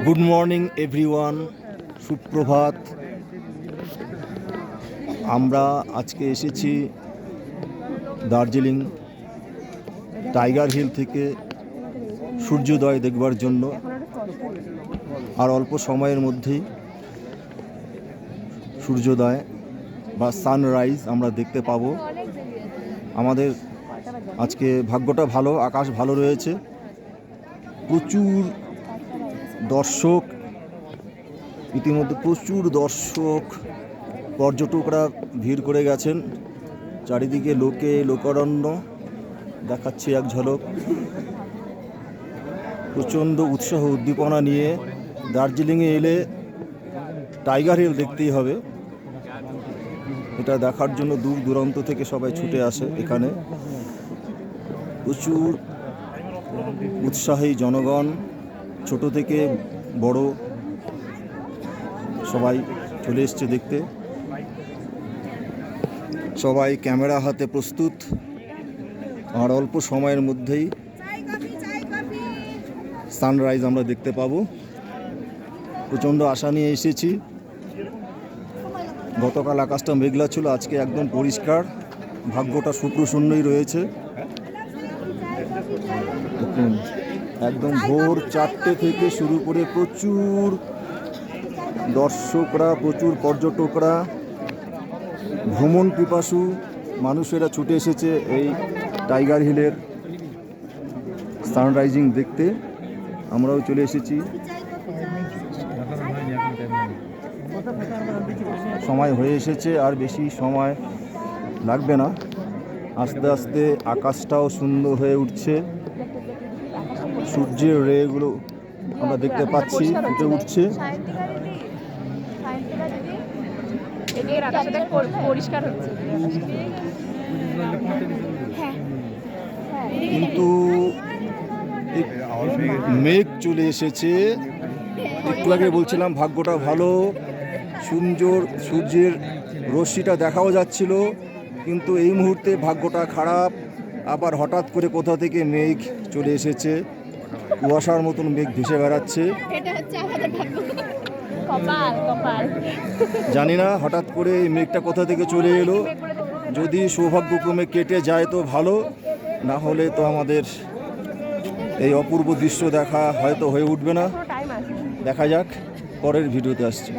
Good morning everyone, সুপ্রভাত। আমরা আজকে এসেছি দার্জিলিং টাইগার হিল থেকে সূর্যোদয় দেখবার জন্য। আর অল্প সময়ের মধ্যেই সূর্যোদয় বা সানরাইজ আমরা দেখতে পাবো। আমাদের আজকে ভাগ্যটা ভালো, আকাশ ভালো রয়েছে, প্রচুর দর্শক, ইতিমধ্যে প্রচুর দর্শক পর্যটকরা ভিড় করে গেছেন। চারিদিকে লোকারণ্য দেখাচ্ছে এক ঝলক। প্রচণ্ড উৎসাহ উদ্দীপনা নিয়ে দার্জিলিংয়ে এলে টাইগার হিল দেখতেই হবে। এটা দেখার জন্য দূর দূরান্ত থেকে সবাই ছুটে আসে এখানে। প্রচুর উৎসাহী জনগণ, ছোট থেকে বড় সবাই চলে এসছে দেখতে। সবাই ক্যামেরা হাতে প্রস্তুত। আর অল্প সময়ের মধ্যেই সানরাইজ আমরা দেখতে পাবো। প্রচণ্ড আশা নিয়ে এসেছি। গতকাল আকাশটা মেঘলা ছিল, আজকে একদম পরিষ্কার, ভাগ্যটা সুপ্রসন্নই রয়েছে। দেখুন, একদম ভোর 4টে থেকে শুরু করে প্রচুর দর্শকরা, প্রচুর পর্যটকরা, ভ্রমণ পিপাসু মানুষেরা ছুটে এসেছে এই টাইগার হিলের সানরাইজিং দেখতে। আমরাও চলে এসেছি। সময় হয়ে এসেছে, আর বেশি সময় লাগবে না। আস্তে আস্তে আকাশটাও সুন্দর হয়ে উঠছে। সূর্যের রেগুলো আমরা দেখতে পাচ্ছি ফুটে উঠছে। কিন্তু মেঘ চলে এসেছে। একটু আগে বলছিলাম ভাগ্যটা ভালো, সূর্যের রশ্মিটা দেখাও যাচ্ছিল, কিন্তু এই মুহূর্তে ভাগ্যটা খারাপ। আবার হঠাৎ করে কোথা থেকে মেঘ চলে এসেছে, কুয়াশার মতন মেঘ ভেসে বেড়াচ্ছে। জানি না হঠাৎ করে এই মেঘটা কোথা থেকে চলে এলো। যদি সৌভাগ্যক্রমে কেটে যায় তো ভালো, না হলে তো আমাদের এই অপূর্ব দৃশ্য দেখা হয়তো হয়ে উঠবে না। দেখা যাক, পরের ভিডিওতে আসছে।